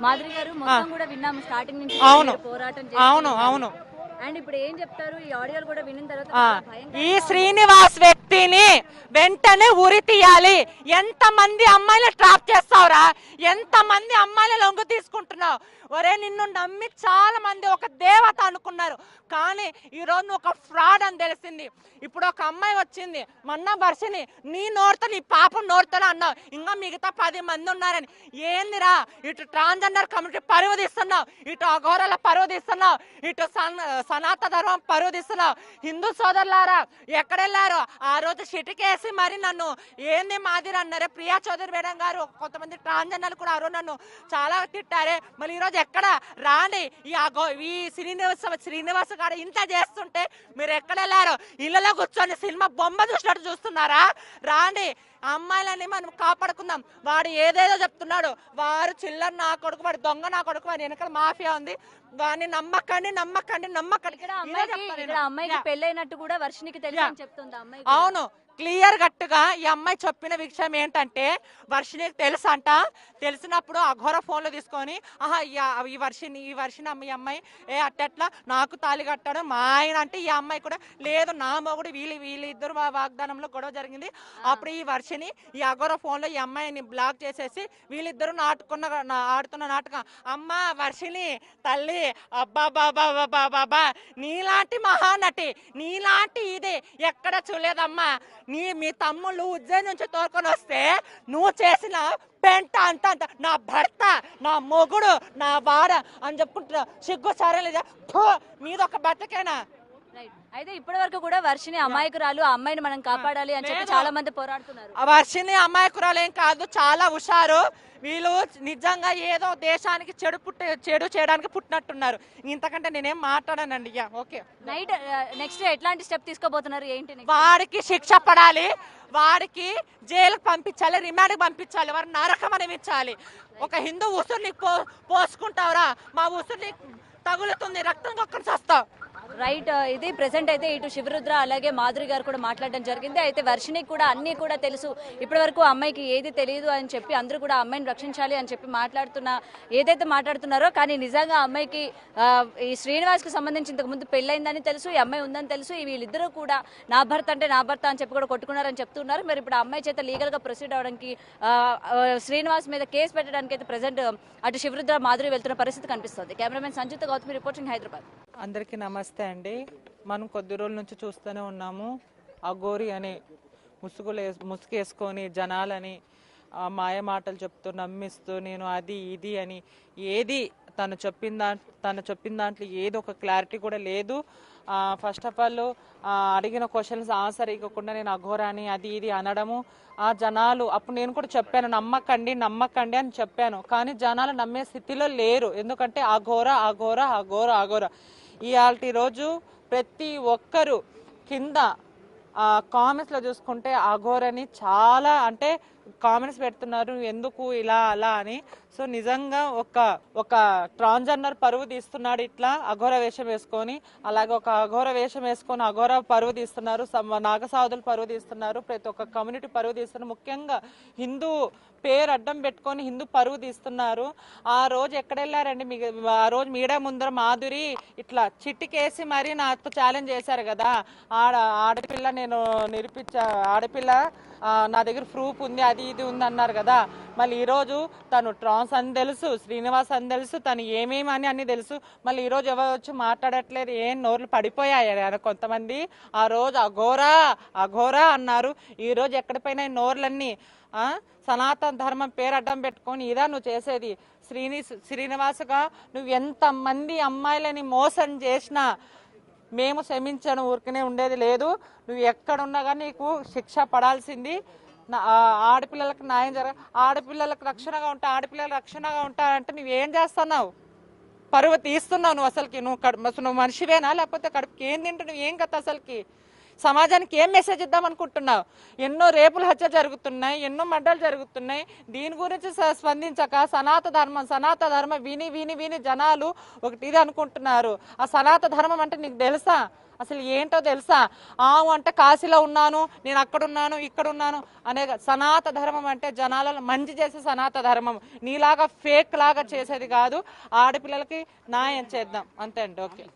మాధురి గారు మొత్తం కూడా విన్నాము స్టార్టింగ్ నుంచి పోరాటం అవును అండ్ ఇప్పుడు ఏం చెప్తారు ఈ ఆడియోలు కూడా విన్న తర్వాత ఈ శ్రీనివాస్ వ్యక్తిని వెంటనే ఉరి తీయాలి. ఎంత మంది అమ్మాయిలు ట్రాప్ చేస్తావురా, ఎంత మంది అమ్మాయిలు లొంగు తీసుకుంటున్నావు. ఒరే నిన్ను నమ్మి చాలా మంది ఒక దేవత అనుకున్నారు, కానీ ఈరోజు నువ్వు ఒక ఫ్రాడ్ అని తెలిసింది. ఇప్పుడు ఒక అమ్మాయి వచ్చింది మొన్న వర్షిని, నీ నోరుతో నీ పాపం నోరుతో అన్నావు, ఇంకా మిగతా 10 మంది ఉన్నారని. ఏందిరా, ఇటు ట్రాన్స్జెండర్ కమ్యూనిటీ పరువు తీస్తున్నావు, ఇటు అఘోరాల పరువు తీస్తున్నావు, ఇటు సనాతన ధర్మం పరువు తీస్తున్నావు. హిందూ సోదరులారా ఎక్కడెళ్ళారు ఆ రోజు చిటికేసి మరి నన్ను ఏంది మాదిరి అన్నారే ప్రియా చౌదరి మేడం గారు, కొంతమంది ట్రాన్స్జెండర్లు కూడా ఆ రోజు నన్ను చాలా తిట్టారే. మళ్ళీ ఈరోజు ఎక్కడ రాండి, ఈ శ్రీనివాస్ గారు ఇంత చేస్తుంటే మీరు ఎక్కడ వెళ్ళారు? ఇళ్ళలో కూర్చొని సినిమా బొమ్మ చూసినట్టు చూస్తున్నారా? రాండి, అమ్మాయిలని మనం కాపాడుకుందాం. వాడు ఏదేదో చెప్తున్నాడు, వారు చిల్లర నా కొడుకు, వాడు దొంగ నా కొడుకు, వాడి వెనకాల మాఫియా ఉంది, వాడిని నమ్మకండి. అమ్మాయికి పెళ్ళైనట్టు కూడా వర్షినికి తెలుసు అని చెప్తుంది అమ్మాయి. అవును, క్లియర్ కట్టుగా ఈ అమ్మాయి చెప్పిన విషయం ఏంటంటే వర్షినికి తెలుసు అంట. తెలిసినప్పుడు అఘోర ఫోన్లో తీసుకొని ఈ వర్షిని ఈ అమ్మాయి అట్టెట్లా నాకు తాళి కట్టాడు మా ఆయన అంటే, ఈ అమ్మాయి కూడా లేదు నా మొగుడు, వీళ్ళిద్దరు వాగ్దానంలో గొడవ జరిగింది. అప్పుడు ఈ వర్షిని ఈ అఘోర ఫోన్లో ఈ అమ్మాయిని బ్లాక్ చేసేసి వీళ్ళిద్దరు ఆడుతున్న నాటకం. అమ్మ వర్షిని తల్లి, అబ్బా బాబా బాబా బాబా, నీలాంటి మహానటి, నీలాంటి ఇది ఎక్కడ చూడలేదమ్మా. మీ తమ్ముళ్ళు ఉజ్జయిని నుంచి తోరుకొని వస్తే నువ్వు చేసిన పెంట అంత నా భర్త, నా మొగుడు, నా వాడ అని చెప్పుకుంటున్నా. సిగ్గు సరేలేదా మీదొక బతకేనా? అయితే ఇప్పటి వరకు కూడా వర్షిని అమాయకురాలు, ఆ అమ్మాయిని మనం కాపాడాలి అని చెప్పి చాలా మంది పోరాడుతున్నారు. వర్షిని అమాయకురాలు ఏం కాదు, చాలా హుషారు. వీళ్ళు నిజంగా ఏదో దేశానికి చెడు చేయడానికి పుట్టినట్టున్నారు. ఇంతకంటే నేనేం మాట్లాడానండి. ఓకే, నెక్స్ట్ ఎట్లాంటి స్టెప్ తీసుకోబోతున్నారు ఏంటి? వాడికి శిక్ష పడాలి, వాడికి జైలుకు పంపించాలి, రిమాండ్కి పంపించాలి, వారు నరకం అనిపించాలి. ఒక హిందూ ఉసురుని పోసుకుంటావురా, మా ఉసురుని తగులుతుంది, రక్తం కొక్కని వస్తావు. రైట్, ఇది ప్రెసెంట్ అయితే ఇటు శివరుద్ర అలాగే మాధురి గారు కూడా మాట్లాడడం జరిగింది. అయితే వర్షినికి కూడా అన్ని కూడా తెలుసు, ఇప్పటి వరకు అమ్మాయికి ఏది తెలియదు అని చెప్పి అందరూ కూడా అమ్మాయిని రక్షించాలి అని చెప్పి ఏదైతే మాట్లాడుతున్నారో, కానీ నిజంగా అమ్మాయికి ఈ శ్రీనివాస్కి సంబంధించి ఇంతకు ముందు పెళ్ళైందని తెలుసు, ఈ అమ్మాయి ఉందని తెలుసు. వీళ్ళిద్దరూ కూడా నా భర్త అంటే నా భర్త అని చెప్పి కూడా కొట్టుకున్నారని చెప్తున్నారు. మరి ఇప్పుడు అమ్మాయి చేత లీగల్గా ప్రొసీడ్ అవడానికి శ్రీనివాస్ మీద కేసు పెట్టడానికి అయితే ప్రెసెంట్ అటు శివరుద్ర మాధురి వెళ్తున్న పరిస్థితి కనిపిస్తుంది. Cameraman Sanjitha Gautami reporting, Hyderabad. అందరికీ నమస్తే అండి. మనం కొద్ది రోజుల నుంచి చూస్తూనే ఉన్నాము, అఘోరి అని ముసుగేసుకొని జనాలని మాయ మాటలు చెప్తూ నమ్మిస్తూ నేను అది ఇది అని ఏది తను చెప్పిన దాంట్లో ఏది ఒక క్లారిటీ కూడా లేదు. ఫస్ట్ ఆఫ్ ఆల్ అడిగిన క్వశ్చన్స్ ఆన్సర్ ఇవ్వకుండా నేను అఘోరాని అది ఇది అనడము, ఆ జనాలు అప్పుడు నేను కూడా చెప్పాను నమ్మకండి అని చెప్పాను, కానీ జనాలు నమ్మే స్థితిలో లేరు. ఎందుకంటే అఘోర ఇవాళ రోజు ప్రతి ఒక్కరు కింద కామెంట్స్లో చూసుకుంటే అఘోరని చాలా అంటే కామెంట్స్ పెడుతున్నారు, ఎందుకు ఇలా అలా అని. సో నిజంగా ఒక ట్రాన్స్జెండర్ పరువు తీస్తున్నాడు ఇట్లా అఘోర వేషం వేసుకొని, అలాగే ఒక అఘోర వేషం వేసుకొని అఘోర పరువు తీస్తున్నారు, నాగసాధులు పరువు తీస్తున్నారు, ప్రతి ఒక్క కమ్యూనిటీ పరువు తీస్తున్నారు. ముఖ్యంగా హిందూ పేరు అడ్డం పెట్టుకొని హిందూ పరువు తీస్తున్నారు. ఆ రోజు ఎక్కడెళ్ళారండి? ఆ రోజు మీడియా ముందర మాధురి ఇట్లా చిట్టికేసి మరీ నాతో ఛాలెంజ్ చేశారు కదా, ఆడపిల్ల నేను ఆడపిల్ల నా దగ్గర ప్రూఫ్ ఉంది అది ఇది ఉంది అన్నారు కదా. మళ్ళీ ఈరోజు తను ట్రాన్స్ అని తెలుసు, శ్రీనివాస్ అని తెలుసు, తను ఏమేమి అని అన్ని తెలుసు. మళ్ళీ ఈరోజు ఎవరు వచ్చి మాట్లాడట్లేదు, ఏం నోర్లు పడిపోయాయి కొంతమంది. ఆ రోజు అఘోరా అన్నారు, ఈరోజు ఎక్కడిపోయినా నోర్లన్నీ సనాతన ధర్మం పేరు అడ్డం పెట్టుకొని ఇదా నువ్వు చేసేది? శ్రీనివాసుగా నువ్వు ఎంతమంది అమ్మాయిలని మోసం చేసినా మేము క్షమించను, ఊరికనే ఉండేది లేదు. నువ్వు ఎక్కడున్నా కానీ నీకు శిక్ష పడాల్సింది. ఆడపిల్లలకు న్యాయం ఆడపిల్లలకు రక్షణగా ఆడపిల్లలకు రక్షణగా ఉంటారంటే నువ్వేం చేస్తున్నావు? పరువు తీస్తున్నావు నువ్వు. అసలుకి నువ్వు మనిషివేనా? లేకపోతే కడుపుకి ఏం తింటూ నువ్వు ఏం కథ? అసలుకి సమాజానికి ఏం మెసేజ్ ఇద్దాం అనుకుంటున్నావు? ఎన్నో రేపుల హత్యలు జరుగుతున్నాయి, ఎన్నో మడ్డలు జరుగుతున్నాయి. దీని గురించి స్పందించక సనాతన ధర్మం విని విని విని జనాలు ఒకటి ఇది అనుకుంటున్నారు. ఆ సనాతన ధర్మం అంటే నీకు తెలుసా? అసలు ఏంటో తెలుసా? అంటే కాశీలో ఉన్నాను, నేను అక్కడ ఉన్నాను, ఇక్కడ ఉన్నాను అనే సనాతన ధర్మం అంటే జనాలను మంచి చేసే సనాతన ధర్మం, నీలాగా ఫేక్ లాగా చేసేది కాదు. ఆడపిల్లలకి న్యాయం చేద్దాం అంతే అండి. ఓకే.